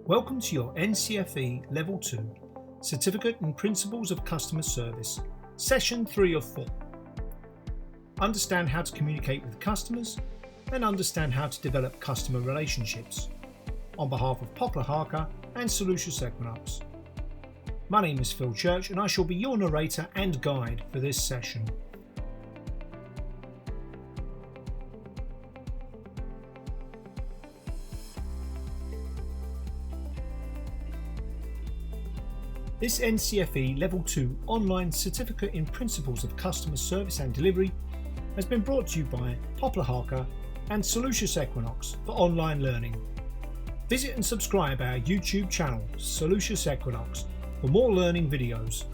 Welcome to your NCFE Level 2 Certificate in Principles of Customer Service, Session 3 of 4. Understand how to communicate with customers and understand how to develop customer relationships. On behalf of Poplar Harker and Solucious Equinox. My name is Phil Church and I shall be your narrator and guide for this session. This NCFE Level 2 online Certificate in Principles of Customer Service and Delivery has been brought to you by Poplar Harker and Solucious Equinox for online learning. Visit and subscribe our YouTube channel, Solucious Equinox, for more learning videos.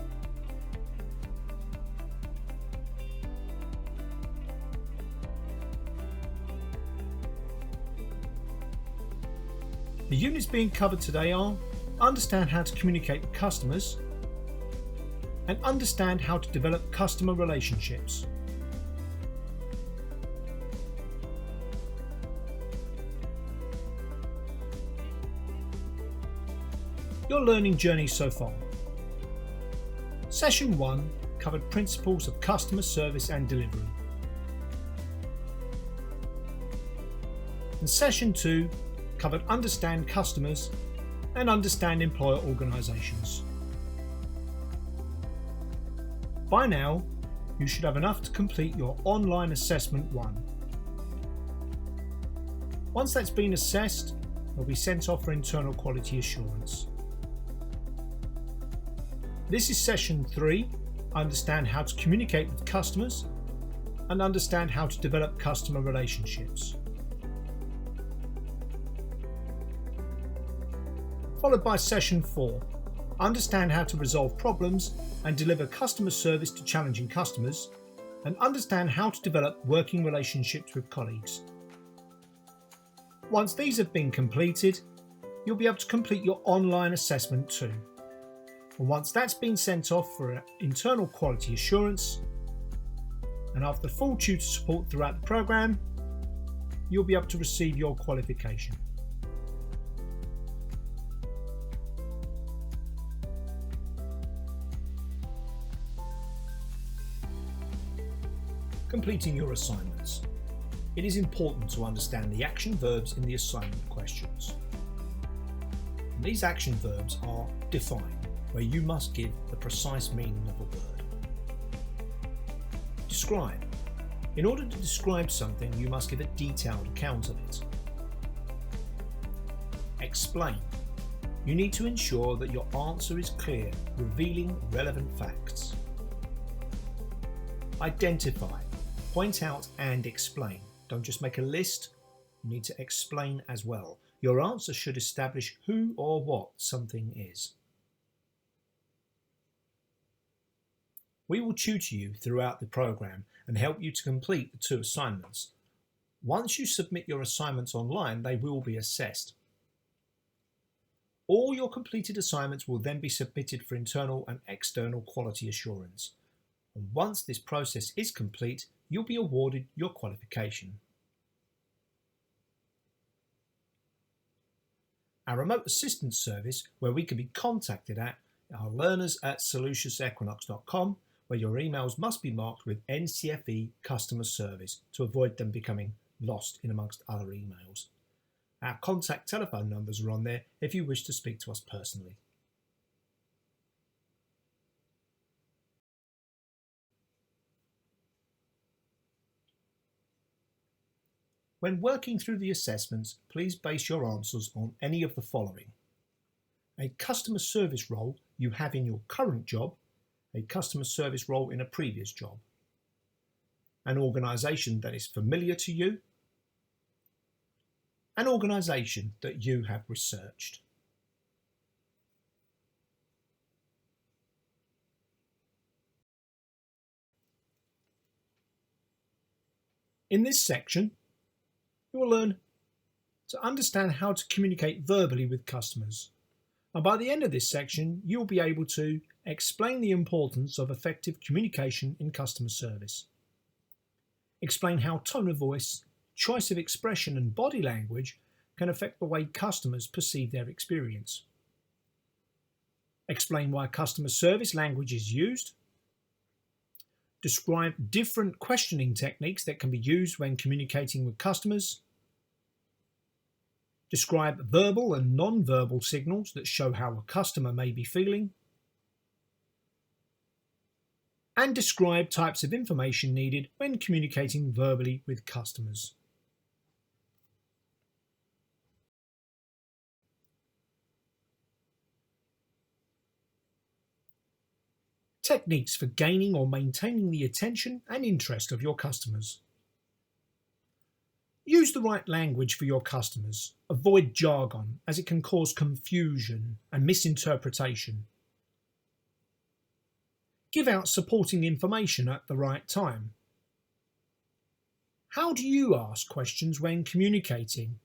The units being covered today are understand how to communicate with customers and understand how to develop customer relationships. Your learning journey so far. Session 1 covered principles of customer service and delivery. And Session 2 covered understand customers and understand employer organisations. By now, you should have enough to complete your online assessment 1. Once that's been assessed, it will be sent off for internal quality assurance. This is Session 3, understand how to communicate with customers and understand how to develop customer relationships. Followed by Session 4, understand how to resolve problems and deliver customer service to challenging customers, and understand how to develop working relationships with colleagues. Once these have been completed, you'll be able to complete your online assessment 2. And once that's been sent off for internal quality assurance, and after full tutor support throughout the programme, you'll be able to receive your qualification. Completing your assignments. It is important to understand the action verbs in the assignment questions. And these action verbs are define, where you must give the precise meaning of a word. Describe. In order to describe something, you must give a detailed account of it. Explain. You need to ensure that your answer is clear, revealing relevant facts. Identify. Point out and explain. Don't just make a list, you need to explain as well. Your answer should establish who or what something is. We will tutor you throughout the programme and help you to complete the 2 assignments. Once you submit your assignments online, they will be assessed. All your completed assignments will then be submitted for internal and external quality assurance. And once this process is complete, you'll be awarded your qualification. Our remote assistance service, where we can be contacted at, are learners@soluciousequinox.com, where your emails must be marked with NCFE customer service to avoid them becoming lost in amongst other emails. Our contact telephone numbers are on there if you wish to speak to us personally. When working through the assessments, please base your answers on any of the following: a customer service role you have in your current job, a customer service role in a previous job, an organisation that is familiar to you, an organisation that you have researched. In this section, you will learn to understand how to communicate verbally with customers. And by the end of this section, you'll be able to explain the importance of effective communication in customer service. Explain how tone of voice, choice of expression and body language can affect the way customers perceive their experience. Explain why customer service language is used. Describe different questioning techniques that can be used when communicating with customers. Describe verbal and non-verbal signals that show how a customer may be feeling. And describe types of information needed when communicating verbally with customers. Techniques for gaining or maintaining the attention and interest of your customers. Use the right language for your customers. Avoid jargon, as it can cause confusion and misinterpretation. Give out supporting information at the right time. How do you ask questions when communicating?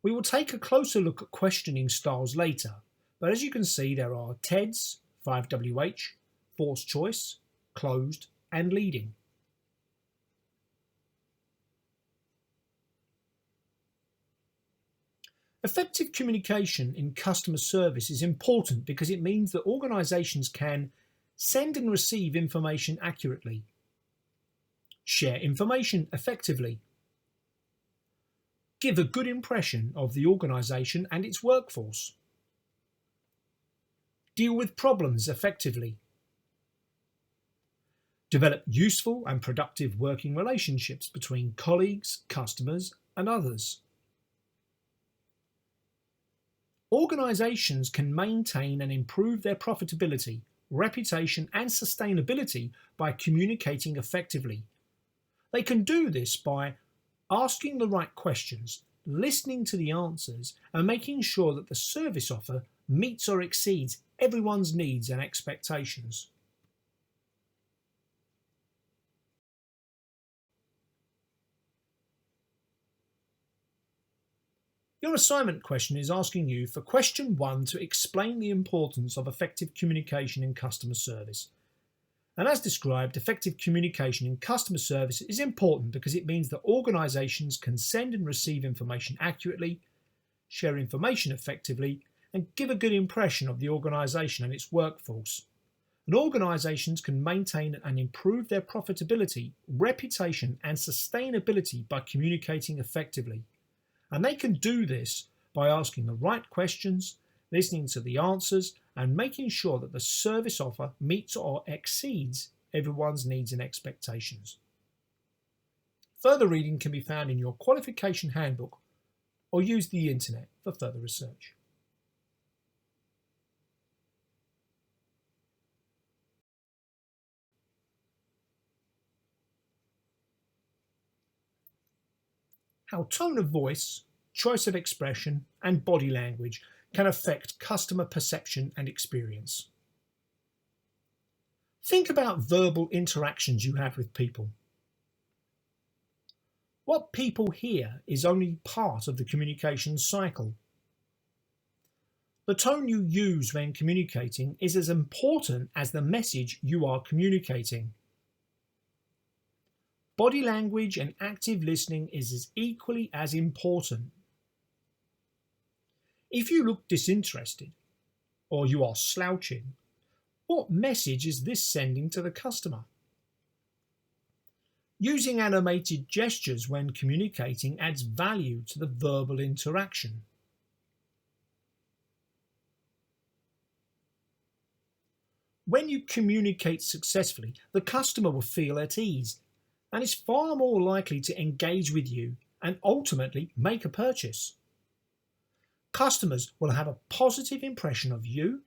We will take a closer look at questioning styles later, but as you can see, there are TEDS, 5WH, forced choice, closed, and leading. Effective communication in customer service is important because it means that organisations can send and receive information accurately, share information effectively, give a good impression of the organisation and its workforce, deal with problems effectively, develop useful and productive working relationships between colleagues, customers, and others. Organisations can maintain and improve their profitability, reputation, and sustainability by communicating effectively. They can do this by asking the right questions, listening to the answers, and making sure that the service offer meets or exceeds everyone's needs and expectations. Your assignment question is asking you for question 1 to explain the importance of effective communication in customer service. And as described, effective communication in customer service is important because it means that organisations can send and receive information accurately, share information effectively, and give a good impression of the organisation and its workforce. And organisations can maintain and improve their profitability, reputation, and sustainability by communicating effectively. And they can do this by asking the right questions, listening to the answers, and making sure that the service offer meets or exceeds everyone's needs and expectations. Further reading can be found in your qualification handbook or use the internet for further research. How tone of voice, choice of expression, and body language can affect customer perception and experience. Think about verbal interactions you have with people. What people hear is only part of the communication cycle. The tone you use when communicating is as important as the message you are communicating. Body language and active listening is as equally as important. If you look disinterested or you are slouching, what message is this sending to the customer? Using animated gestures when communicating adds value to the verbal interaction. When you communicate successfully, the customer will feel at ease and is far more likely to engage with you and ultimately make a purchase. Customers will have a positive impression of you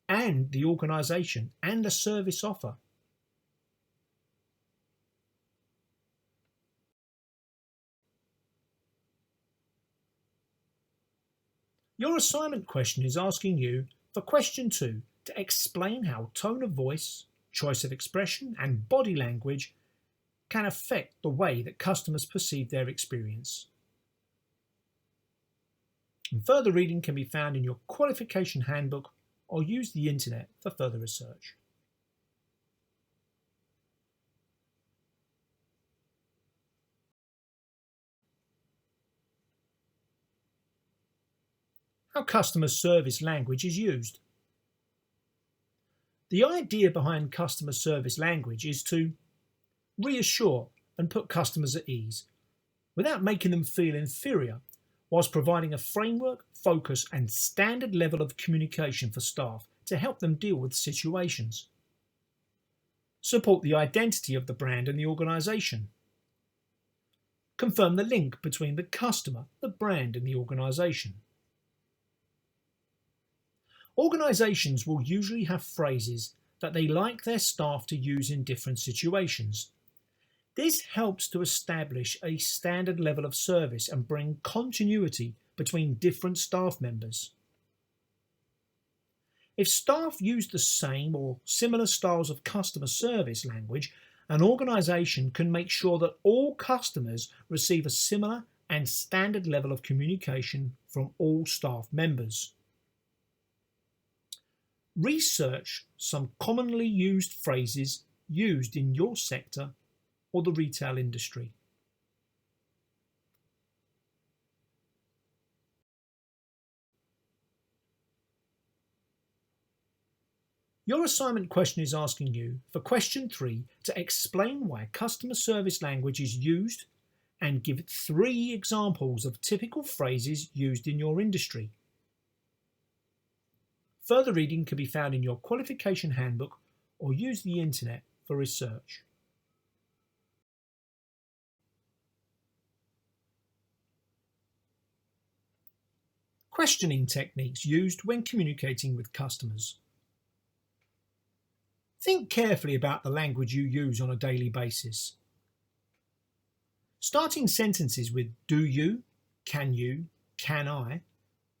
and the organisation and the service offer. Your assignment question is asking you for question 2 to explain how tone of voice, choice of expression, and body language can affect the way that customers perceive their experience. And further reading can be found in your qualification handbook or use the internet for further research. how customer service language is used. The idea behind customer service language is to reassure and put customers at ease without making them feel inferior, whilst providing a framework, focus and standard level of communication for staff to help them deal with situations. Support the identity of the brand and the organisation. Confirm the link between the customer, the brand and the organisation. Organisations will usually have phrases that they like their staff to use in different situations. This helps to establish a standard level of service and bring continuity between different staff members. If staff use the same or similar styles of customer service language, an organisation can make sure that all customers receive a similar and standard level of communication from all staff members. Research some commonly used phrases used in your sector or the retail industry. Your assignment question is asking you for question 3 to explain why customer service language is used and give 3 examples of typical phrases used in your industry. Further reading can be found in your qualification handbook or use the internet for research. Questioning techniques used when communicating with customers. Think carefully about the language you use on a daily basis. Starting sentences with do you, can I,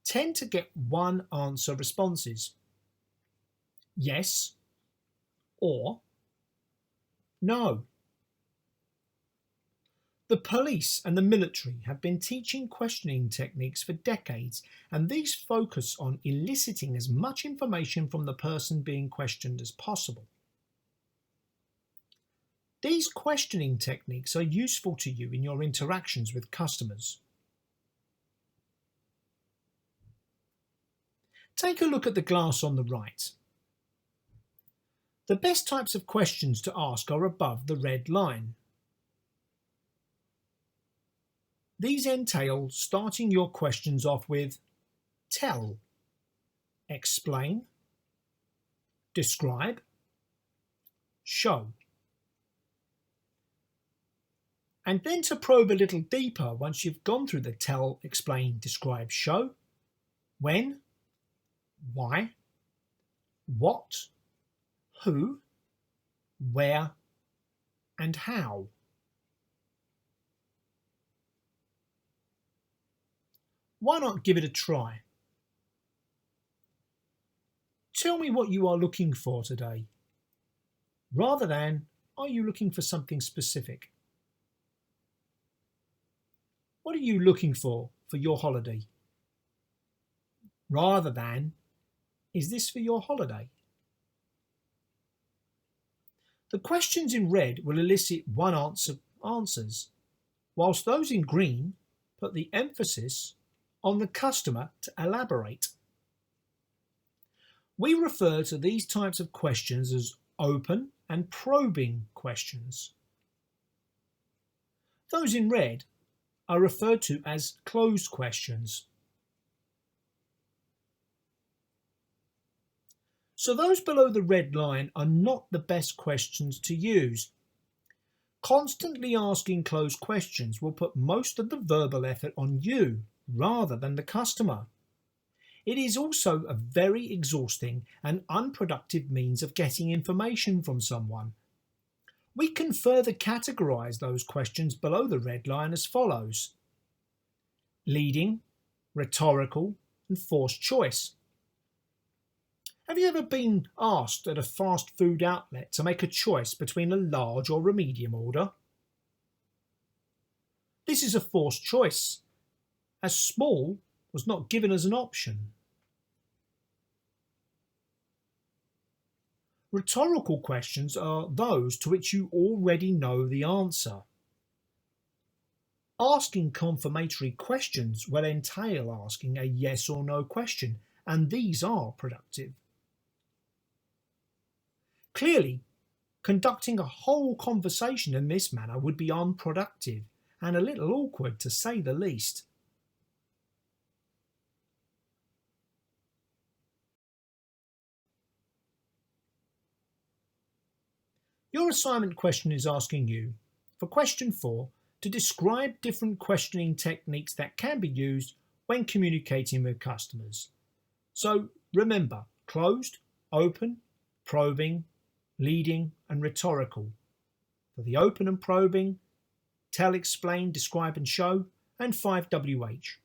tend to get one answer responses. Yes or no. The police and the military have been teaching questioning techniques for decades, and these focus on eliciting as much information from the person being questioned as possible. These questioning techniques are useful to you in your interactions with customers. Take a look at the glass on the right. The best types of questions to ask are above the red line. These entail starting your questions off with tell, explain, describe, show. And then to probe a little deeper once you've gone through the tell, explain, describe, show, when, why, what, who, where, and how. Why not give it a try? Tell me what you are looking for today, rather than are you looking for something specific? What are you looking for your holiday? Rather than, is this for your holiday? The questions in red will elicit one answers, whilst those in green put the emphasis on the customer to elaborate. We refer to these types of questions as open and probing questions. Those in red are referred to as closed questions. So those below the red line are not the best questions to use. Constantly asking closed questions will put most of the verbal effort on you rather than the customer. It is also a very exhausting and unproductive means of getting information from someone. We can further categorize those questions below the red line as follows: leading, rhetorical, and forced choice. Have you ever been asked at a fast food outlet to make a choice between a large or a medium order? This is a forced choice, as small was not given as an option. Rhetorical questions are those to which you already know the answer. Asking confirmatory questions will entail asking a yes or no question, and these are productive. Clearly, conducting a whole conversation in this manner would be unproductive and a little awkward to say the least. Your assignment question is asking you, for question 4, to describe different questioning techniques that can be used when communicating with customers. So remember, closed, open, probing, leading and rhetorical. For the open and probing, tell, explain, describe and show, and 5WH.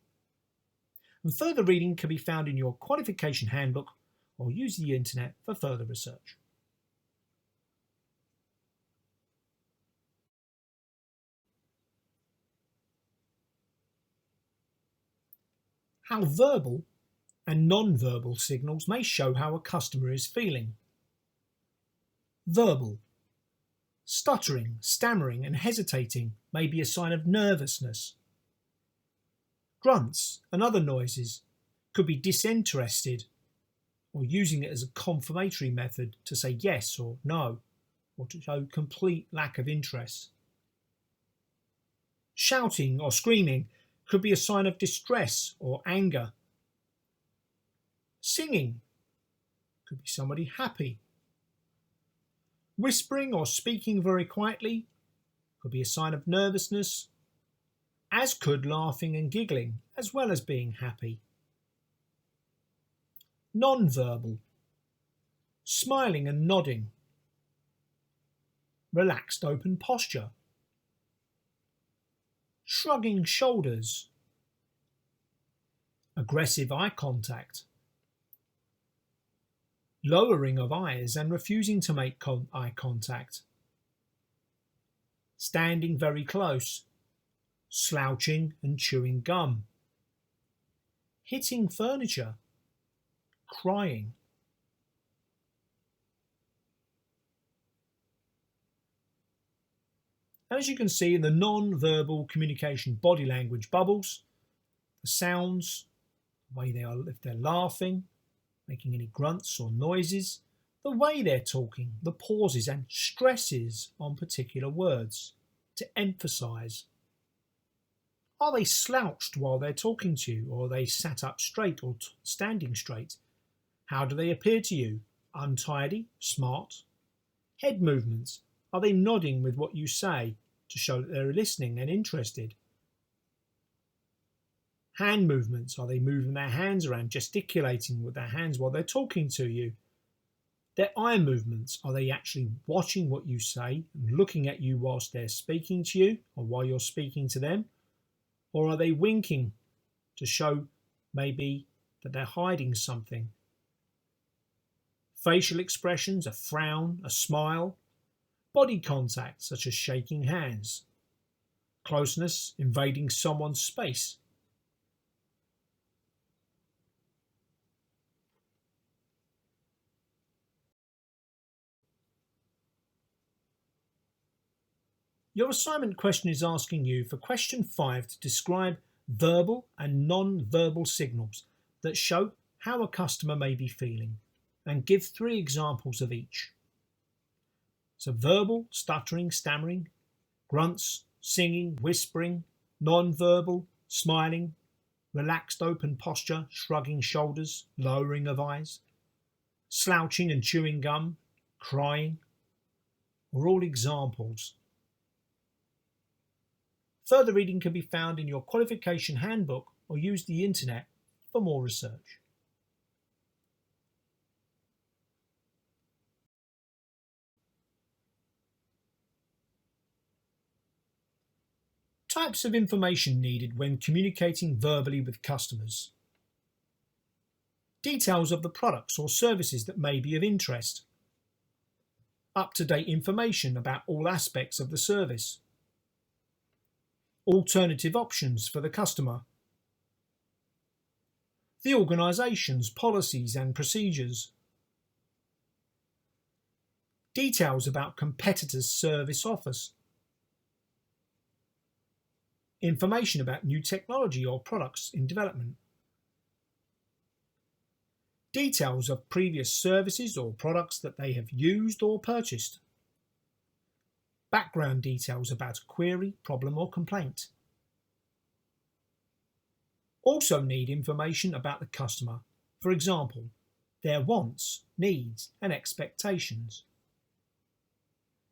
And further reading can be found in your qualification handbook or use the internet for further research. How verbal and non-verbal signals may show how a customer is feeling. Verbal. Stuttering, stammering and hesitating may be a sign of nervousness. Grunts and other noises could be disinterested or using it as a confirmatory method to say yes or no, or to show complete lack of interest. Shouting or screaming could be a sign of distress or anger. Singing could be somebody happy. Whispering or speaking very quietly could be a sign of nervousness, as could laughing and giggling, as well as being happy. Non-verbal. Smiling and nodding. Relaxed open posture. Shrugging shoulders. Aggressive eye contact. Lowering of eyes and refusing to make eye contact. Standing very close. Slouching and chewing gum. Hitting furniture. Crying. As you can see in the non-verbal communication body language bubbles, the sounds, the way they are, if they're laughing, making any grunts or noises, the way they're talking, the pauses and stresses on particular words to emphasize. Are they slouched while they're talking to you, or are they sat up straight or standing straight? How do they appear to you? Untidy, smart? Head movements. Are they nodding with what you say to show that they're listening and interested? Hand movements. Are they moving their hands around, gesticulating with their hands while they're talking to you? Their eye movements. Are they actually watching what you say and looking at you whilst they're speaking to you or while you're speaking to them? Or are they winking to show maybe that they're hiding something? Facial expressions, a frown, a smile. Body contact, such as shaking hands. Closeness, invading someone's space. Your assignment question is asking you for question 5 to describe verbal and non-verbal signals that show how a customer may be feeling, and give 3 examples of each. So verbal, stuttering, stammering, grunts, singing, whispering, non-verbal, smiling, relaxed open posture, shrugging shoulders, lowering of eyes, slouching and chewing gum, crying, are all examples. Further reading can be found in your qualification handbook or use the internet for more research. Types of information needed when communicating verbally with customers. Details of the products or services that may be of interest. Up-to-date information about all aspects of the service. Alternative options for the customer. The organisation's policies and procedures. Details about competitors' service offers. information about new technology or products in development, details of previous services or products that they have used or purchased, background details about a query, problem or complaint. Also need information about the customer, for example, their wants, needs and expectations,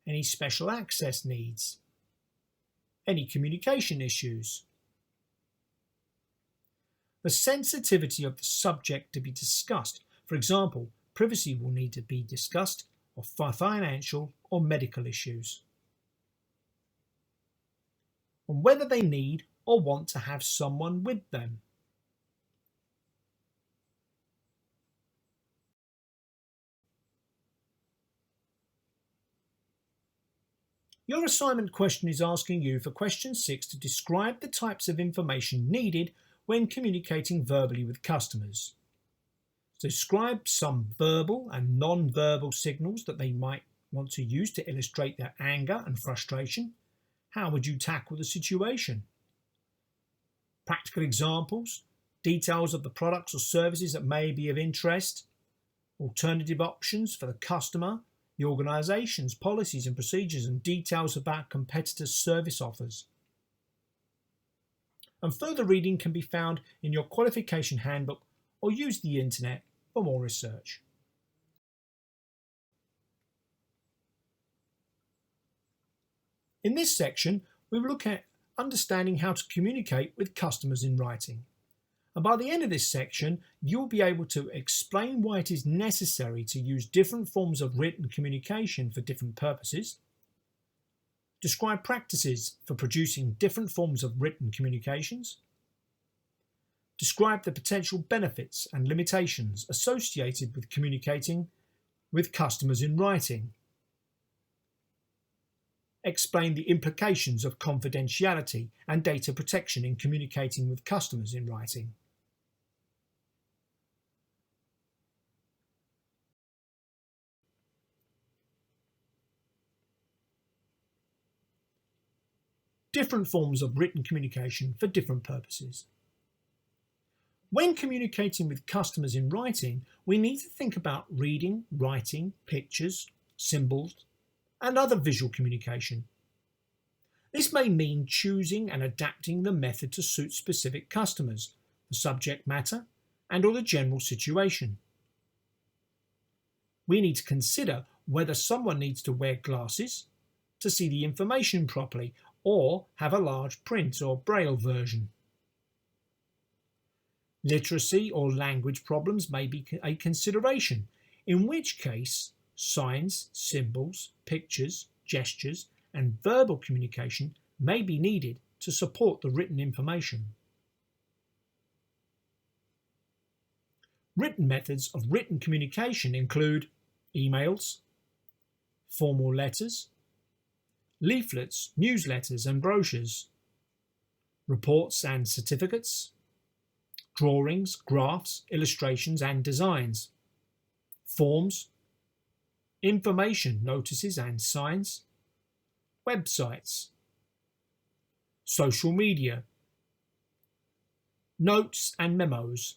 any special access needs, any communication issues, the sensitivity of the subject to be discussed, for example, privacy will need to be discussed, or financial or medical issues, and whether they need or want to have someone with them. Your assignment question is asking you for question 6 to describe the types of information needed when communicating verbally with customers. Describe some verbal and non-verbal signals that they might want to use to illustrate their anger and frustration. How would you tackle the situation? Practical examples, details of the products or services that may be of interest, alternative options for the customer, the organisation's policies and procedures, and details about competitors' service offers. And further reading can be found in your qualification handbook or use the internet for more research. In this section, we will look at understanding how to communicate with customers in writing. And by the end of this section, you'll be able to explain why it is necessary to use different forms of written communication for different purposes, describe practices for producing different forms of written communications, describe the potential benefits and limitations associated with communicating with customers in writing, explain the implications of confidentiality and data protection in communicating with customers in writing. Different forms of written communication for different purposes. When communicating with customers in writing, we need to think about reading, writing, pictures, symbols, and other visual communication. This may mean choosing and adapting the method to suit specific customers, the subject matter, and/or the general situation. We need to consider whether someone needs to wear glasses to see the information properly or have a large print or braille version. Literacy or language problems may be a consideration, in which case signs, symbols, pictures, gestures, and verbal communication may be needed to support the written information. Written methods of written communication include emails, formal letters, leaflets, newsletters and brochures, reports and certificates, drawings, graphs, illustrations and designs, forms, information notices and signs, websites, social media, notes and memos.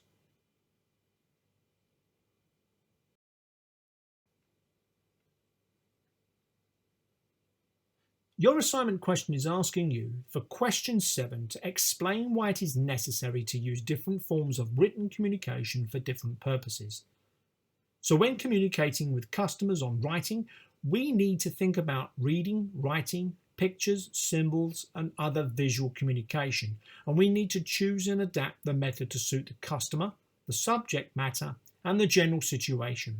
Your assignment question is asking you for question 7 to explain why it is necessary to use different forms of written communication for different purposes. So when communicating with customers on writing, we need to think about reading, writing, pictures, symbols, and other visual communication. And we need to choose and adapt the method to suit the customer, the subject matter, and the general situation.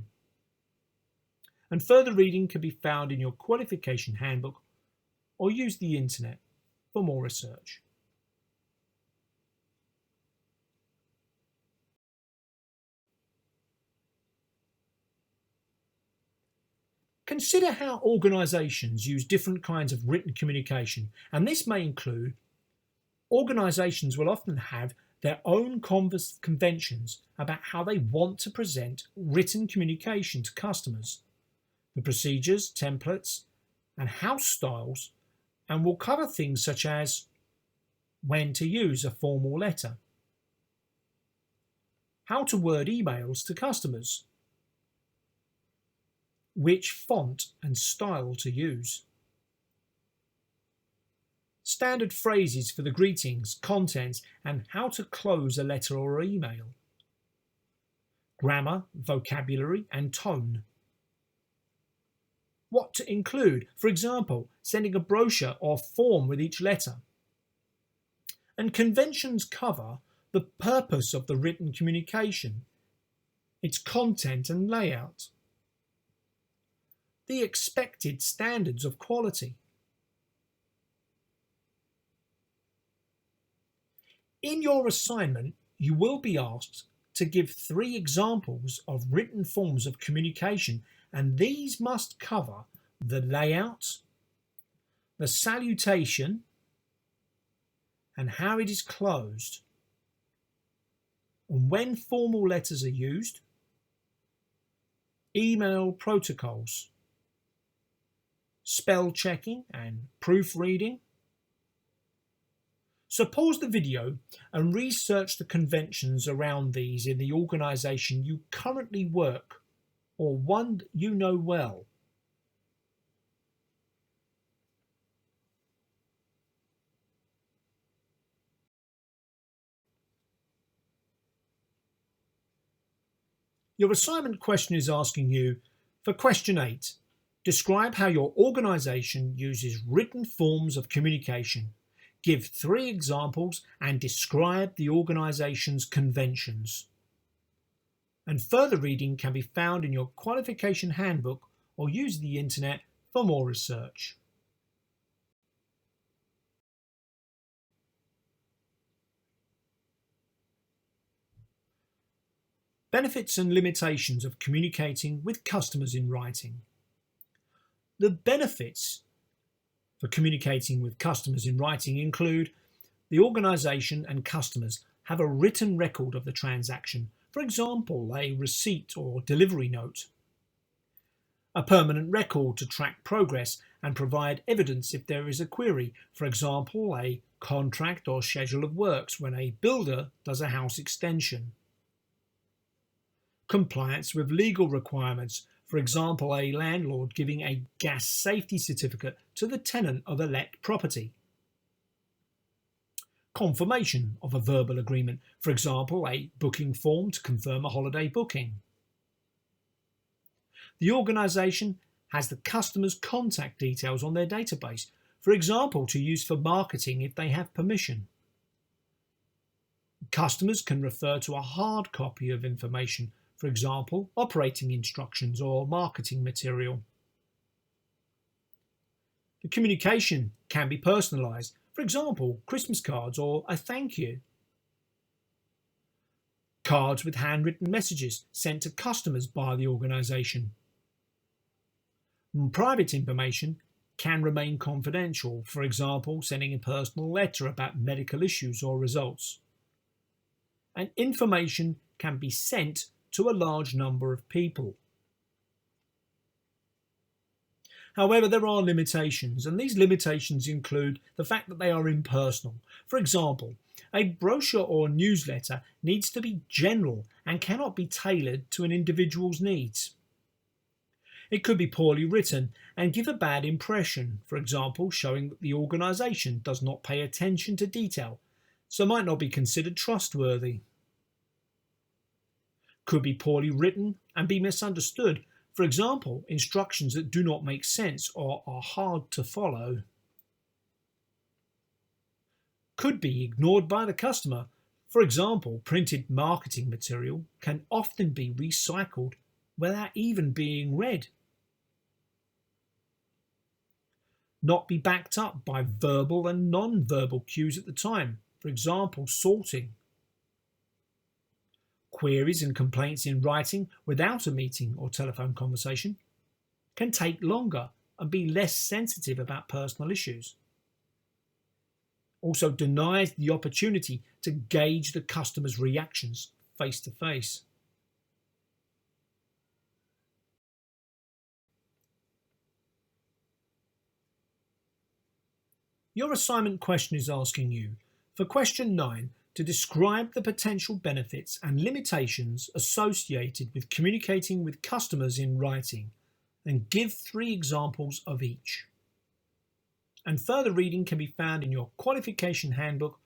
And further reading can be found in your qualification handbook or use the internet for more research. Consider how organisations use different kinds of written communication, and this may include organisations will often have their own conventions about how they want to present written communication to customers, the procedures, templates, and house styles, and will cover things such as when to use a formal letter, how to word emails to customers, which font and style to use, standard phrases for the greetings, contents, and how to close a letter or email, grammar, vocabulary, and tone, what to include, for example, sending a brochure or form with each letter, and conventions cover the purpose of the written communication, its content and layout, the expected standards of quality. In your assignment, you will be asked to give 3 examples of written forms of communication, and these must cover the layout, the salutation, and how it is closed, and when formal letters are used, email protocols, spell checking and proofreading. So pause the video and research the conventions around these in the organisation you currently work or one you know well. Your assignment question is asking you, for question 8, describe how your organisation uses written forms of communication. Give 3 examples and describe the organisation's conventions. And further reading can be found in your qualification handbook or use the internet for more research. Benefits and limitations of communicating with customers in writing. The benefits for communicating with customers in writing include the organisation and customers have a written record of the transaction, for example, a receipt or delivery note, a permanent record to track progress and provide evidence if there is a query, for example, a contract or schedule of works when a builder does a house extension, compliance with legal requirements, for example, a landlord giving a gas safety certificate to the tenant of a let property, confirmation of a verbal agreement, for example, a booking form to confirm a holiday booking. The organisation has the customer's contact details on their database, for example, to use for marketing if they have permission. Customers can refer to a hard copy of information, for example, operating instructions or marketing material. The communication can be personalised, for example, Christmas cards or a thank you. Cards with handwritten messages sent to customers by the organisation. Private information can remain confidential, for example, sending a personal letter about medical issues or results. And information can be sent to a large number of people. However, there are limitations, and these limitations include the fact that they are impersonal. For example, a brochure or newsletter needs to be general and cannot be tailored to an individual's needs. It could be poorly written and give a bad impression, for example, showing that the organisation does not pay attention to detail, so might not be considered trustworthy. Could be poorly written and be misunderstood, for example, instructions that do not make sense or are hard to follow. Could be ignored by the customer. For example, printed marketing material can often be recycled without even being read. Not be backed up by verbal and non-verbal cues at the time, for example, sorting. Queries and complaints in writing without a meeting or telephone conversation can take longer and be less sensitive about personal issues. Also denies the opportunity to gauge the customer's reactions face to face. Your assignment question is asking you, For question 9, to describe the potential benefits and limitations associated with communicating with customers in writing, and give 3 examples of each. And further reading can be found in your qualification handbook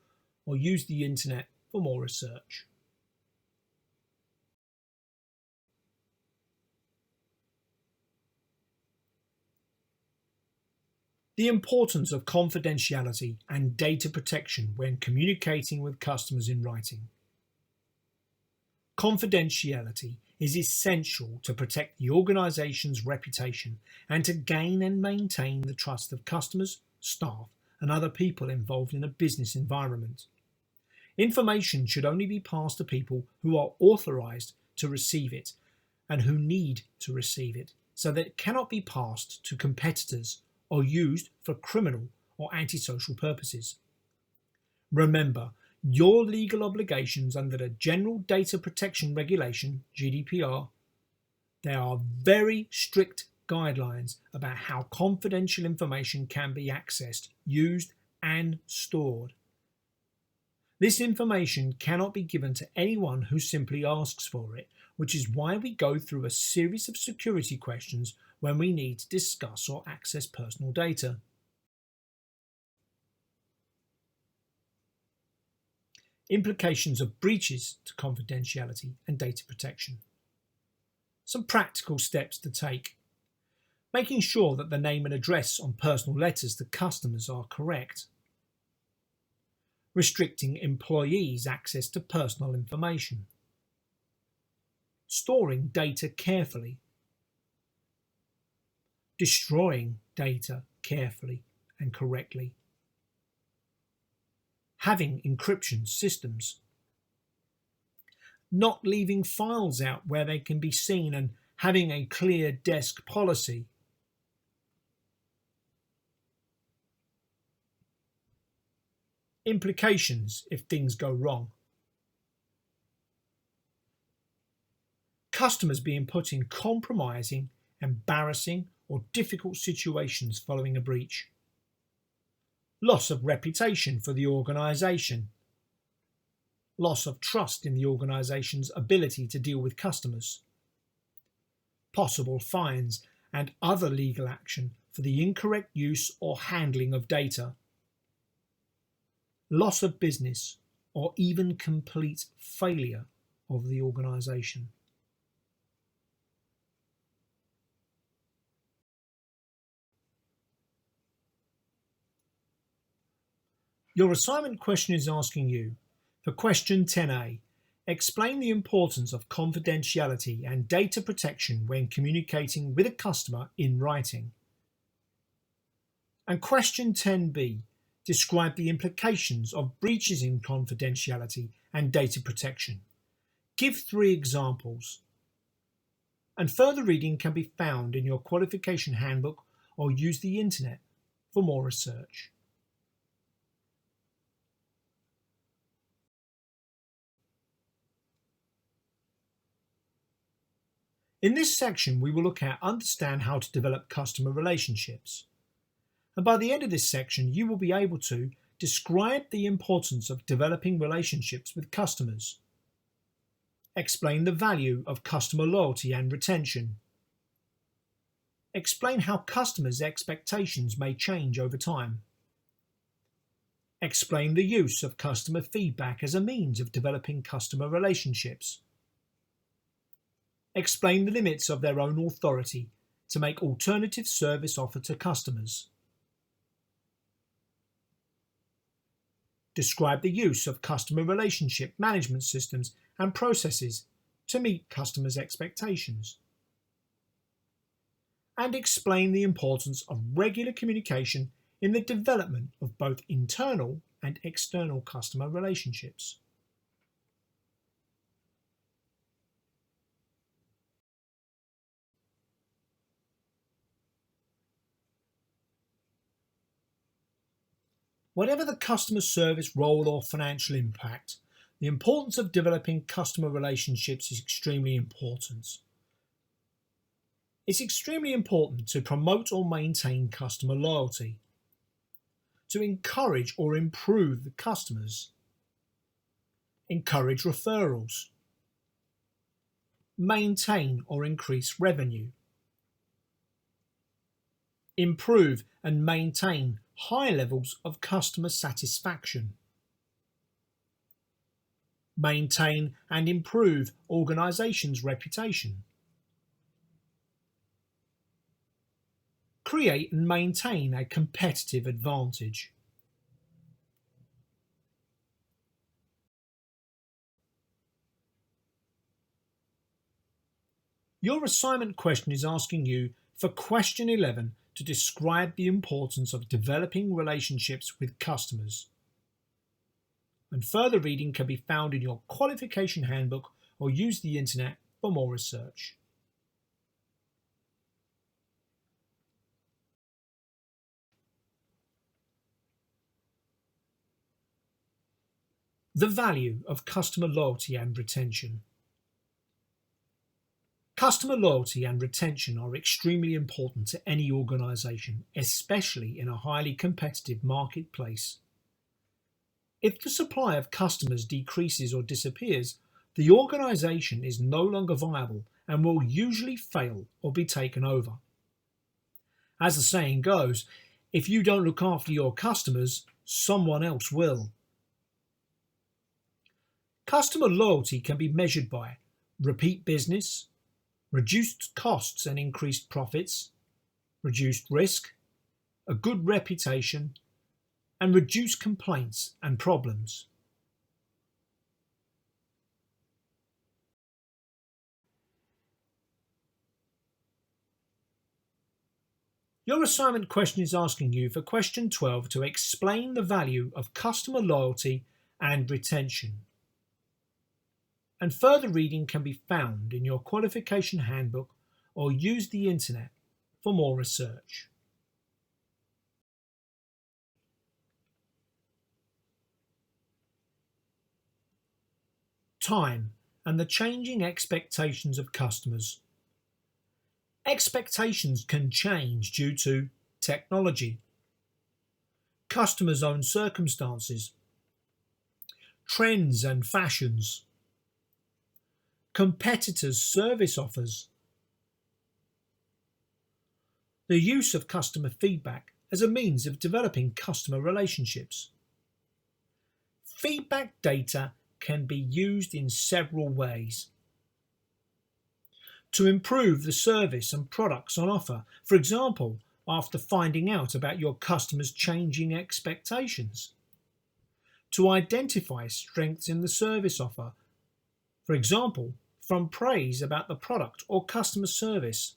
or use the internet for more research. The importance of confidentiality and data protection when communicating with customers in writing. Confidentiality is essential to protect the organisation's reputation and to gain and maintain the trust of customers, staff, and other people involved in a business environment. Information should only be passed to people who are authorised to receive it and who need to receive it, so that it cannot be passed to competitors or used for criminal or antisocial purposes. Remember, your legal obligations under the General Data Protection Regulation, GDPR, there are very strict guidelines about how confidential information can be accessed, used, and stored. This information cannot be given to anyone who simply asks for it, which is why we go through a series of security questions when we need to discuss or access personal data. Implications of breaches to confidentiality and data protection. Some practical steps to take. Making sure that the name and address on personal letters to customers are correct. Restricting employees' access to personal information. Storing data carefully. Destroying data carefully and correctly. Having encryption systems. Not leaving files out where they can be seen and having a clear desk policy. Implications if things go wrong. Customers being put in compromising, embarrassing, or difficult situations following a breach. Loss of reputation for the organisation. Loss of trust in the organisation's ability to deal with customers. Possible fines and other legal action for the incorrect use or handling of data. Loss of business or even complete failure of the organisation. Your assignment question is asking you, for question 10A, explain the importance of confidentiality and data protection when communicating with a customer in writing. And question 10B, describe the implications of breaches in confidentiality and data protection. Give 3 examples. And further reading can be found in your qualification handbook or use the internet for more research. In this section, we will look at understand how to develop customer relationships. And by the end of this section, you will be able to describe the importance of developing relationships with customers. Explain the value of customer loyalty and retention. Explain how customers' expectations may change over time. Explain the use of customer feedback as a means of developing customer relationships. Explain the limits of their own authority to make alternative service offer to customers. Describe the use of customer relationship management systems and processes to meet customers' expectations. And explain the importance of regular communication in the development of both internal and external customer relationships. Whatever the customer service role or financial impact, the importance of developing customer relationships is extremely important. It's extremely important to promote or maintain customer loyalty. To encourage or improve the customers. Encourage referrals. Maintain or increase revenue. Improve and maintain high levels of customer satisfaction. Maintain and improve organization's reputation. Create and maintain a competitive advantage. Your assignment question is asking you for question 11 to describe the importance of developing relationships with customers. And further reading can be found in your qualification handbook or use the internet for more research. The value of customer loyalty and retention. Customer loyalty and retention are extremely important to any organisation, especially in a highly competitive marketplace. If the supply of customers decreases or disappears, the organisation is no longer viable and will usually fail or be taken over. As the saying goes, if you don't look after your customers, someone else will. Customer loyalty can be measured by repeat business, reduced costs and increased profits, reduced risk, a good reputation, and reduced complaints and problems. Your assignment question is asking you for question 12 to explain the value of customer loyalty and retention. And further reading can be found in your qualification handbook or use the internet for more research. Time and the changing expectations of customers. Expectations can change due to technology, customers' own circumstances, trends and fashions, competitors' service offers, the use of customer feedback as a means of developing customer relationships. Feedback data can be used in several ways. To improve the service and products on offer, for example, after finding out about your customers' changing expectations. To identify strengths in the service offer, for example, from praise about the product or customer service.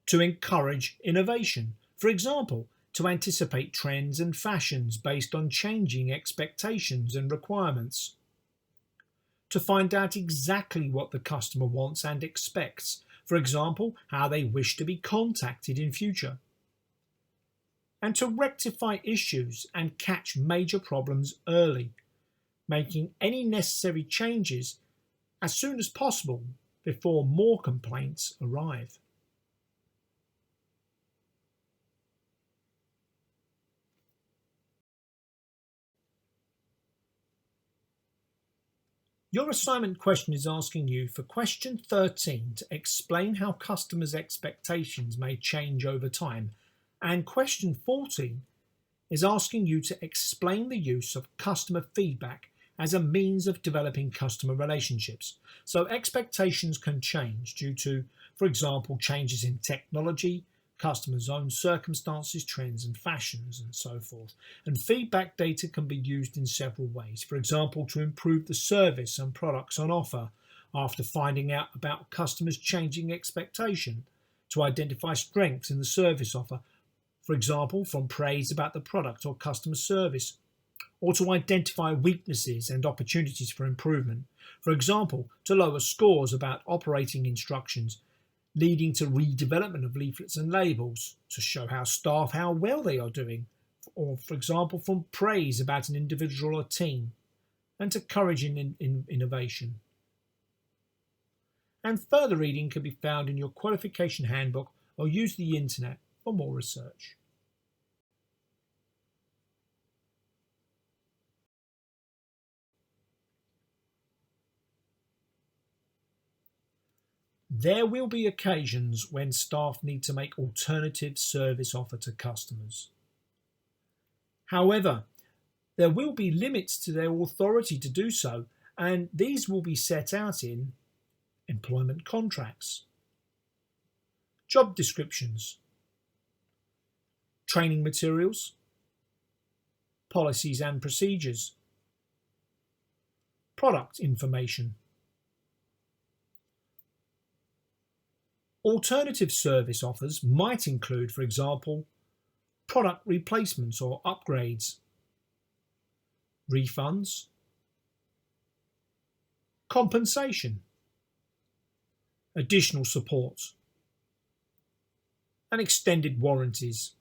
To encourage innovation, for example, to anticipate trends and fashions based on changing expectations and requirements. To find out exactly what the customer wants and expects, for example, how they wish to be contacted in future. And to rectify issues and catch major problems early, making any necessary changes as soon as possible before more complaints arrive. Your assignment question is asking you for question 13 to explain how customers' expectations may change over time, and question 14 is asking you to explain the use of customer feedback as a means of developing customer relationships. So expectations can change due to, for example, changes in technology, customers' own circumstances, trends and fashions, and so forth. And feedback data can be used in several ways. For example, to improve the service and products on offer after finding out about customers' changing expectation, to identify strengths in the service offer, for example, from praise about the product or customer service, or to identify weaknesses and opportunities for improvement, for example, to lower scores about operating instructions, leading to redevelopment of leaflets and labels to show how well they are doing, or for example, from praise about an individual or team, and to encouraging innovation. And further reading can be found in your qualification handbook or use the internet for more research. There will be occasions when staff need to make alternative service offer to customers. However, there will be limits to their authority to do so, and these will be set out in employment contracts, job descriptions, training materials, policies and procedures, product information. Alternative service offers might include, for example, product replacements or upgrades, refunds, compensation, additional support, and extended warranties.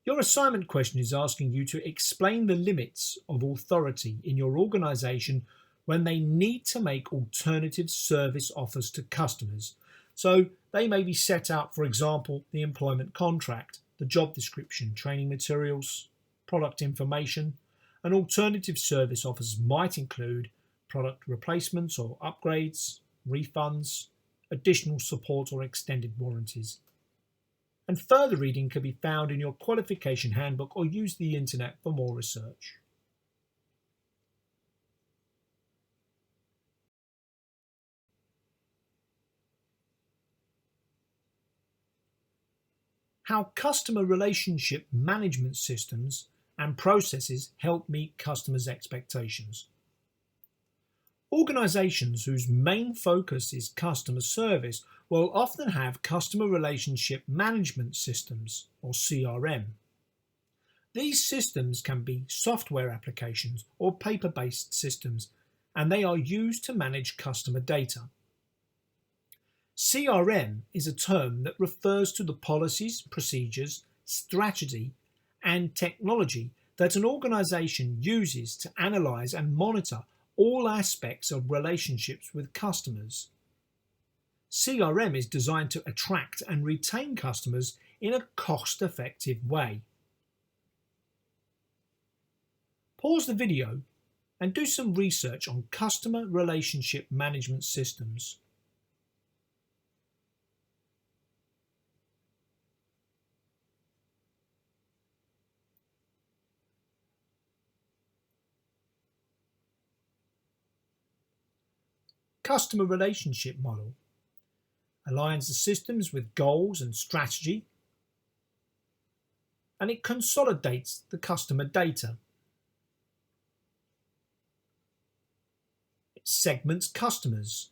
Your assignment question is asking you to explain the limits of authority in your organisation when they need to make alternative service offers to customers. So they may be set out, for example, the employment contract, the job description, training materials, product information, and alternative service offers might include product replacements or upgrades, refunds, additional support or extended warranties. And further reading can be found in your qualification handbook or use the internet for more research. How customer relationship management systems and processes help meet customers' expectations. Organisations whose main focus is customer service will often have customer relationship management systems, or CRM. These systems can be software applications or paper-based systems, and they are used to manage customer data. CRM is a term that refers to the policies, procedures, strategy, and technology that an organisation uses to analyse and monitor all aspects of relationships with customers. CRM is designed to attract and retain customers in a cost-effective way. Pause the video and do some research on customer relationship management systems. Customer relationship model aligns the systems with goals and strategy, and it consolidates the customer data. It segments customers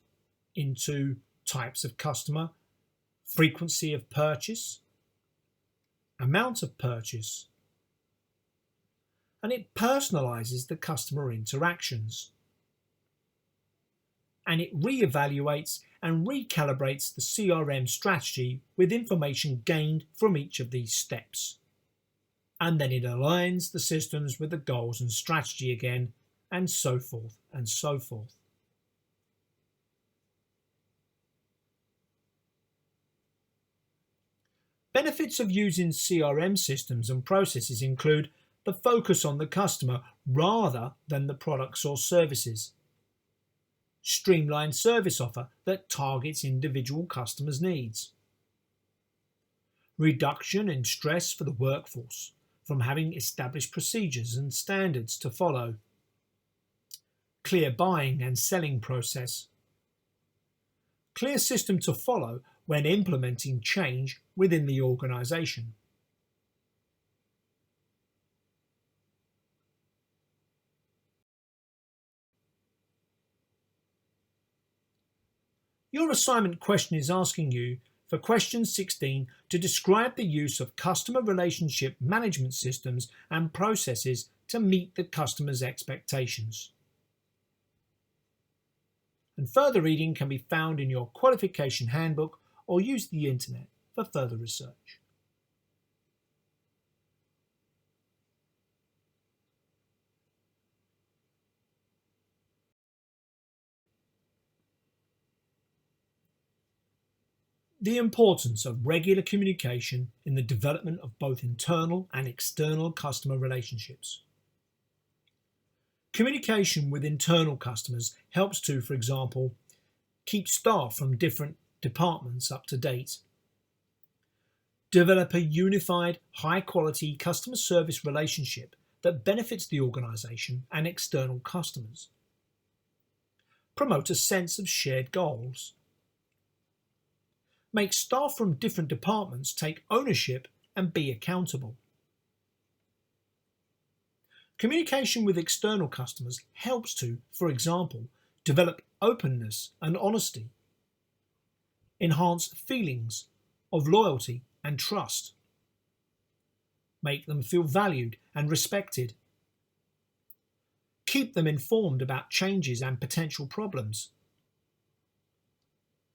into types of customer, frequency of purchase, amount of purchase, and it personalizes the customer interactions. And it re-evaluates and recalibrates the CRM strategy with information gained from each of these steps. And then it aligns the systems with the goals and strategy again, and so forth and so forth. Benefits of using CRM systems and processes include the focus on the customer rather than the products or services. Streamlined service offer that targets individual customers' needs. Reduction in stress for the workforce from having established procedures and standards to follow. Clear buying and selling process. Clear system to follow when implementing change within the organisation. Your assignment question is asking you for question 16 to describe the use of customer relationship management systems and processes to meet the customer's expectations. And further reading can be found in your qualification handbook or use the internet for further research. The importance of regular communication in the development of both internal and external customer relationships. Communication with internal customers helps to, for example, keep staff from different departments up to date, develop a unified, high-quality customer service relationship that benefits the organisation and external customers, promote a sense of shared goals, make staff from different departments take ownership and be accountable. Communication with external customers helps to, for example, develop openness and honesty, enhance feelings of loyalty and trust, make them feel valued and respected, keep them informed about changes and potential problems,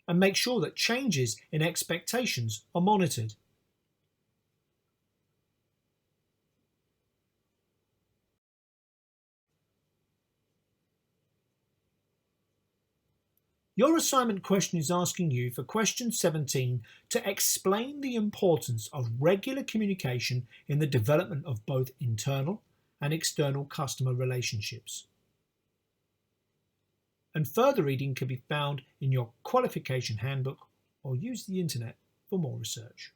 and make sure that changes in expectations are monitored. Your assignment question is asking you for question 17 to explain the importance of regular communication in the development of both internal and external customer relationships. And further reading can be found in your qualification handbook or use the internet for more research.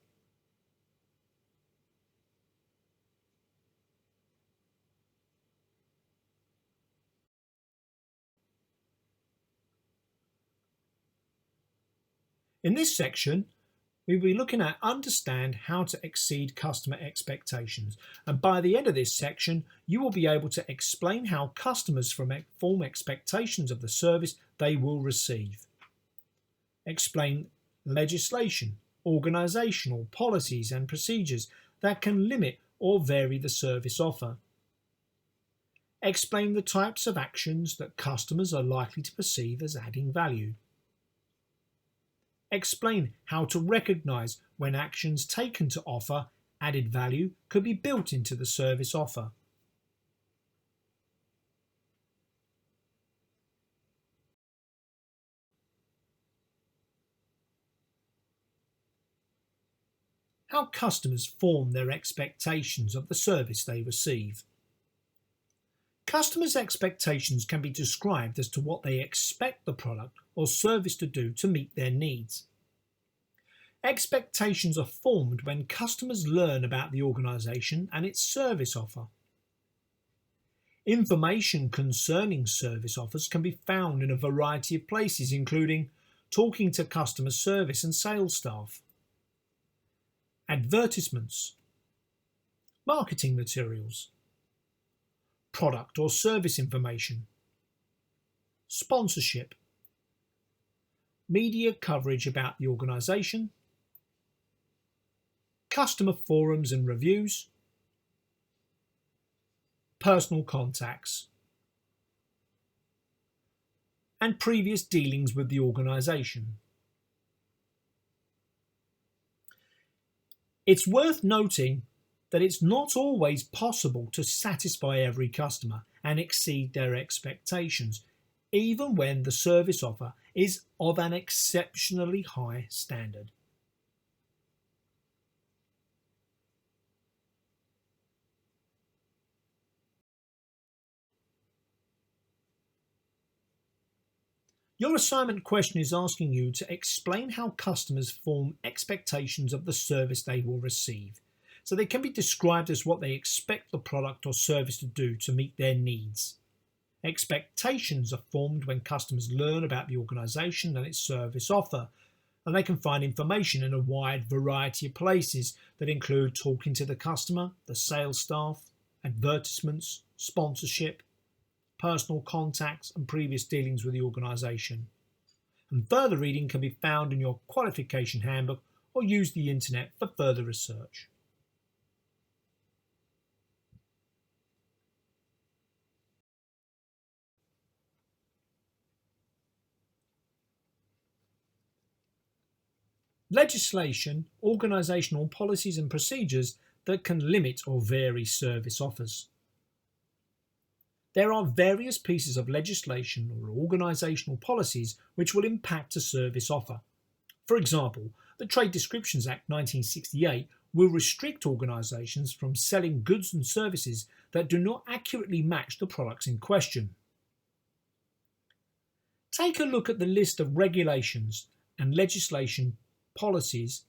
In this section, we will be looking at understand how to exceed customer expectations. And by the end of this section, you will be able to explain how customers form expectations of the service they will receive. Explain legislation, organisational policies and procedures that can limit or vary the service offer. Explain the types of actions that customers are likely to perceive as adding value. Explain how to recognise when actions taken to offer added value could be built into the service offer. How customers form their expectations of the service they receive. Customers' expectations can be described as to what they expect the product or service to do to meet their needs. Expectations are formed when customers learn about the organisation and its service offer. Information concerning service offers can be found in a variety of places, including talking to customer service and sales staff, advertisements, marketing materials, product or service information, sponsorship, media coverage about the organisation, customer forums and reviews, personal contacts, and previous dealings with the organisation. It's worth noting that it's not always possible to satisfy every customer and exceed their expectations, even when the service offer is of an exceptionally high standard. Your assignment question is asking you to explain how customers form expectations of the service they will receive. So they can be described as what they expect the product or service to do to meet their needs. Expectations are formed when customers learn about the organisation and its service offer, and they can find information in a wide variety of places that include talking to the customer, the sales staff, advertisements, sponsorship, personal contacts and previous dealings with the organisation. And further reading can be found in your qualification handbook or use the internet for further research. Legislation, organisational policies and procedures that can limit or vary service offers. There are various pieces of legislation or organisational policies which will impact a service offer. For example, The Trade Descriptions Act 1968 will restrict organisations from selling goods and services that do not accurately match the products in question. Take a look at the list of regulations and legislation policies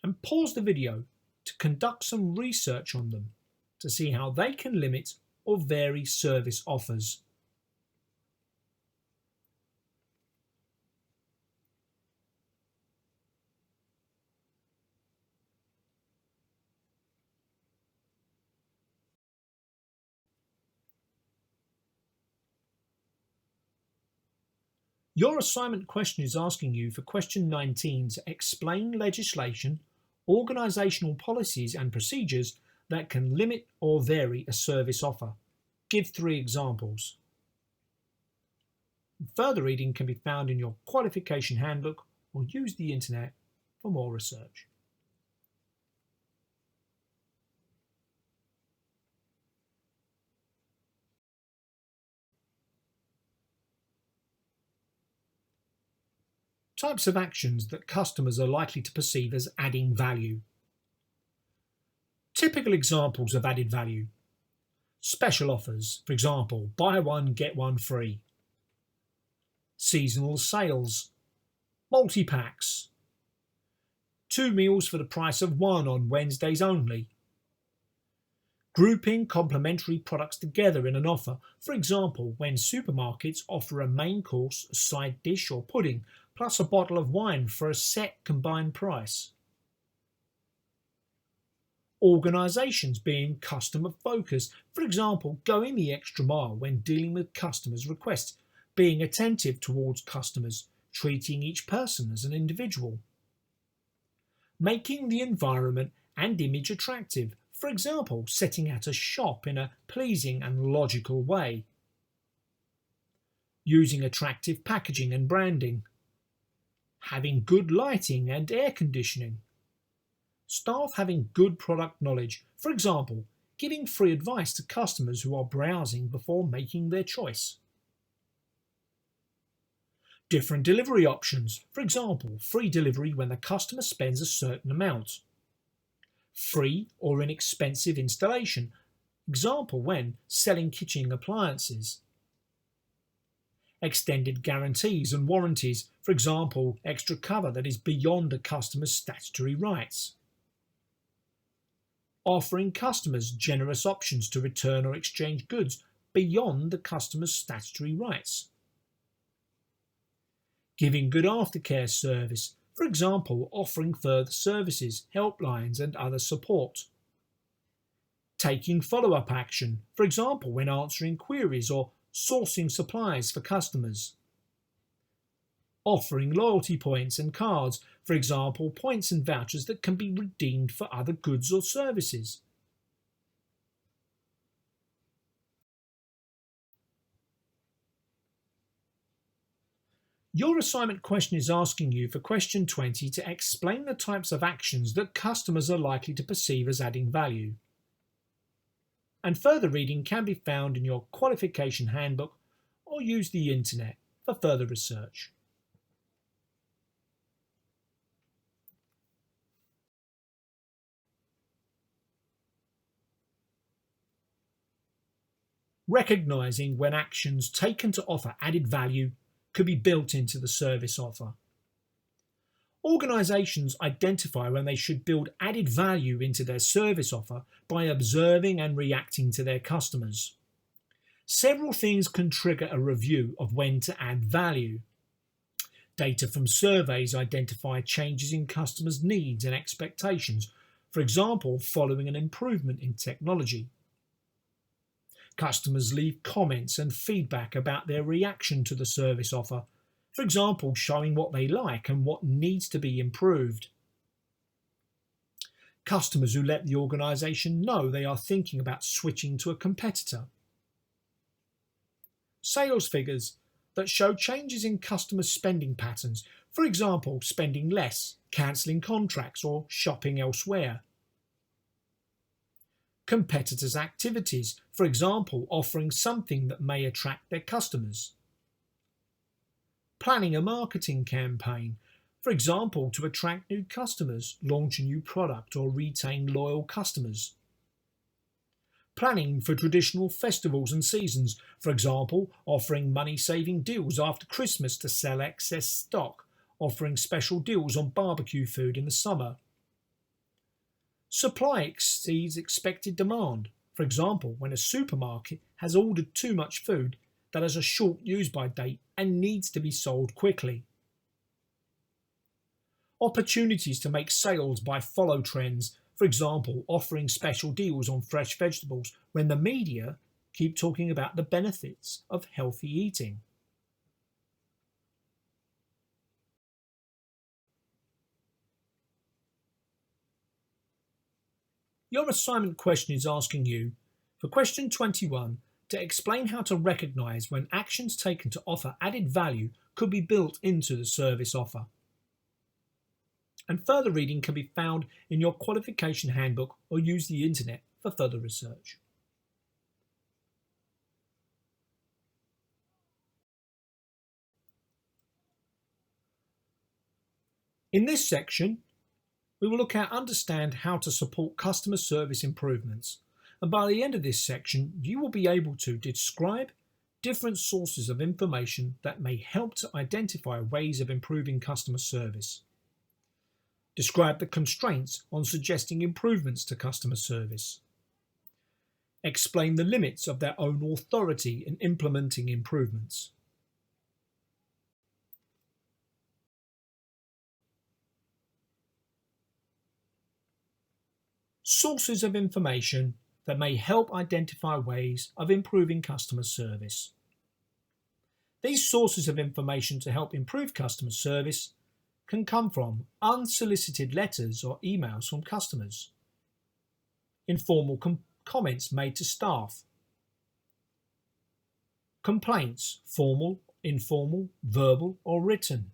and pause the video to conduct some research on them to see how they can limit or vary service offers. Your assignment question is asking you for question 19 to explain legislation, organisational policies and procedures that can limit or vary a service offer. Give 3 examples. Further reading can be found in your qualification handbook or use the internet for more research. Types of actions that customers are likely to perceive as adding value. Typical examples of added value. Special offers, for example, buy one, get one free. Seasonal sales, multi-packs. 2 meals for the price of 1 on Wednesdays only. Grouping complementary products together in an offer, for example, when supermarkets offer a main course, a side dish or pudding, plus a bottle of wine for a set combined price. Organisations being customer focused, for example, going the extra mile when dealing with customers' requests, being attentive towards customers, treating each person as an individual. Making the environment and image attractive, for example, setting out a shop in a pleasing and logical way. Using attractive packaging and branding. Having good lighting and air conditioning. Staff having good product knowledge, for example, giving free advice to customers who are browsing before making their choice. Different delivery options, for example, free delivery when the customer spends a certain amount. Free or inexpensive installation, example when selling kitchen appliances. Extended guarantees and warranties, for example, extra cover that is beyond a customer's statutory rights. Offering customers generous options to return or exchange goods beyond the customer's statutory rights. Giving good aftercare service, for example, offering further services, helplines and other support. Taking follow-up action, for example, when answering queries or sourcing supplies for customers. Offering loyalty points and cards, for example, points and vouchers that can be redeemed for other goods or services. Your assignment question is asking you for question 20 to explain the types of actions that customers are likely to perceive as adding value. And further reading can be found in your qualification handbook or use the internet for further research. Recognising when actions taken to offer added value could be built into the service offer. Organisations identify when they should build added value into their service offer by observing and reacting to their customers. Several things can trigger a review of when to add value. Data from surveys identify changes in customers' needs and expectations, for example, following an improvement in technology. Customers leave comments and feedback about their reaction to the service offer, for example, showing what they like and what needs to be improved. Customers who let the organisation know they are thinking about switching to a competitor. Sales figures that show changes in customer spending patterns, for example, spending less, cancelling contracts or shopping elsewhere. Competitors' activities, for example, offering something that may attract their customers. Planning a marketing campaign, For example, to attract new customers, launch a new product, or retain loyal customers. Planning for traditional festivals and seasons, for example, offering money-saving deals after Christmas to sell excess stock, offering special deals on barbecue food in the summer. Supply exceeds expected demand, for example, when a supermarket has ordered too much food that has a short use-by date and needs to be sold quickly. Opportunities to make sales by follow trends, for example, offering special deals on fresh vegetables when the media keep talking about the benefits of healthy eating. Your assignment question is asking you, for question 21, to explain how to recognise when actions taken to offer added value could be built into the service offer. And further reading can be found in your qualification handbook or use the internet for further research. In this section, we will look at understand how to support customer service improvements. And by the end of this section, you will be able to describe different sources of information that may help to identify ways of improving customer service. Describe the constraints on suggesting improvements to customer service. Explain the limits of their own authority in implementing improvements. Sources of information that may help identify ways of improving customer service. These sources of information to help improve customer service can come from unsolicited letters or emails from customers, informal comments made to staff, complaints, formal, informal, verbal or written,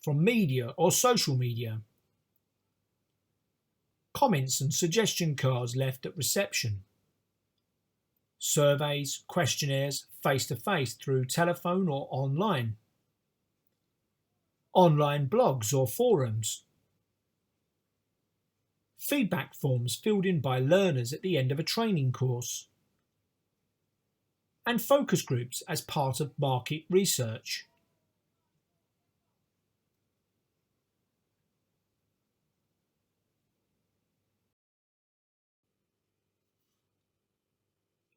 from media or social media, comments and suggestion cards left at reception, surveys, questionnaires face-to-face through telephone or online blogs or forums, feedback forms filled in by learners at the end of a training course, and focus groups as part of market research.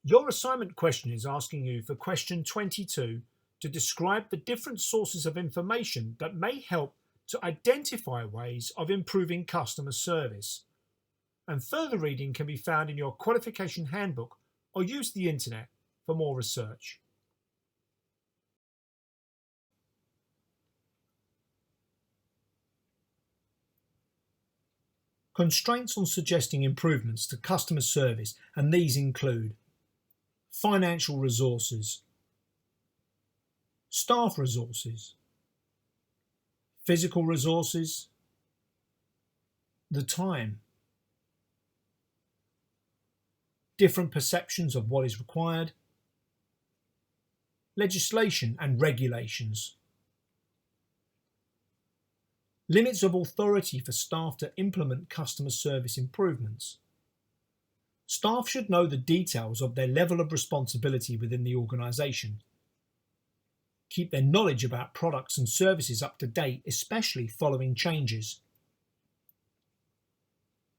Your assignment question is asking you for question 22 to describe the different sources of information that may help to identify ways of improving customer service. And further reading can be found in your qualification handbook or use the internet for more research. Constraints on suggesting improvements to customer service, and these include financial resources, staff resources, physical resources, the time, different perceptions of what is required, legislation and regulations, limits of authority for staff to implement customer service improvements. Staff should know the details of their level of responsibility within the organisation. Keep their knowledge about products and services up to date, especially following changes.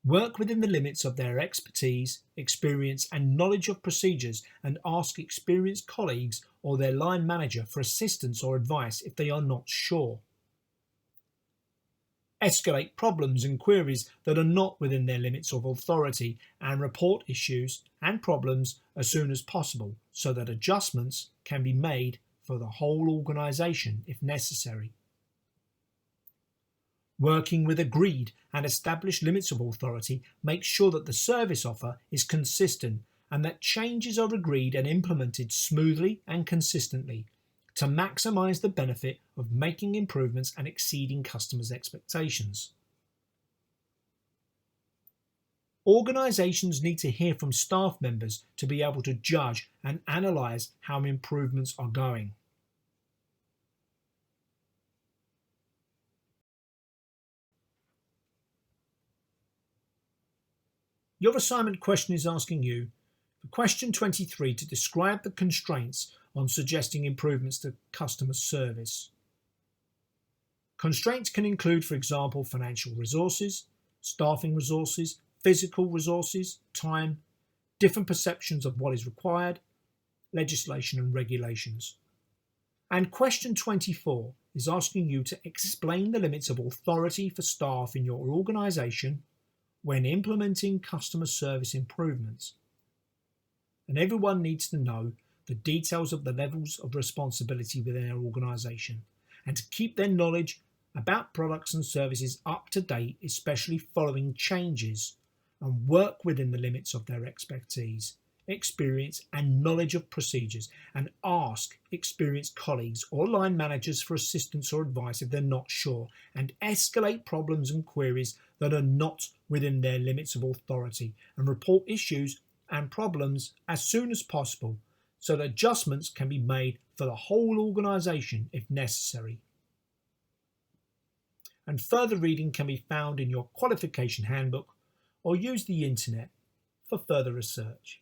Work within the limits of their expertise, experience and knowledge of procedures, and ask experienced colleagues or their line manager for assistance or advice if they are not sure. Escalate problems and queries that are not within their limits of authority and report issues and problems as soon as possible so that adjustments can be made for the whole organisation if necessary. Working with agreed and established limits of authority makes sure that the service offer is consistent and that changes are agreed and implemented smoothly and consistently to maximise the benefit of making improvements and exceeding customers' expectations. Organisations need to hear from staff members to be able to judge and analyse how improvements are going. Your assignment question is asking you, for question 23, to describe the constraints on suggesting improvements to customer service. Constraints can include, for example, financial resources, staffing resources, physical resources, time, different perceptions of what is required, legislation and regulations. And question 24 is asking you to explain the limits of authority for staff in your organisation when implementing customer service improvements. And everyone needs to know the details of the levels of responsibility within their organisation and to keep their knowledge about products and services up to date, especially following changes, and work within the limits of their expertise, experience and knowledge of procedures, and ask experienced colleagues or line managers for assistance or advice if they're not sure, and escalate problems and queries that are not within their limits of authority, and report issues and problems as soon as possible so that adjustments can be made for the whole organisation if necessary. And further reading can be found in your qualification handbook or use the internet for further research.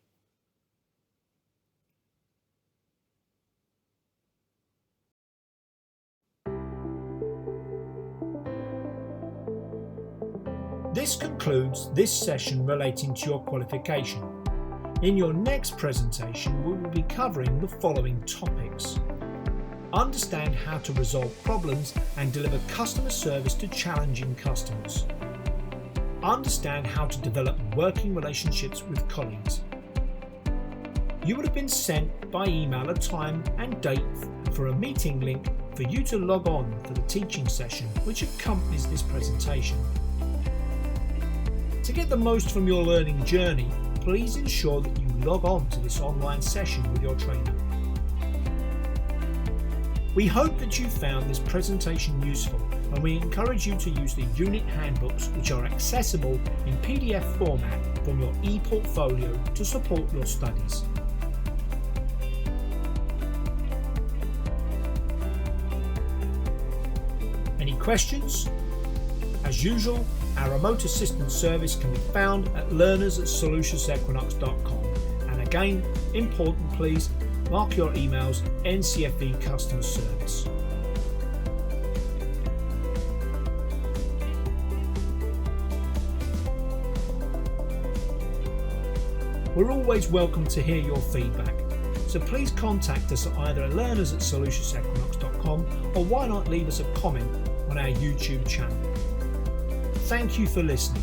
This concludes this session relating to your qualification. In your next presentation, we will be covering the following topics. Understand how to resolve problems and deliver customer service to challenging customers. Understand how to develop working relationships with colleagues. You would have been sent by email a time and date for a meeting link for you to log on for the teaching session which accompanies this presentation. To get the most from your learning journey, please ensure that you log on to this online session with your trainer. We hope that you found this presentation useful, and we encourage you to use the unit handbooks which are accessible in PDF format from your e-portfolio to support your studies. Any questions? As usual, our remote assistance service can be found at learners@soluciousequinox.com. And again, important, please mark your emails NCFE Customer Service. We're always welcome to hear your feedback, so please contact us either at learners@soluciousequinox.com or why not leave us a comment on our YouTube channel. Thank you for listening.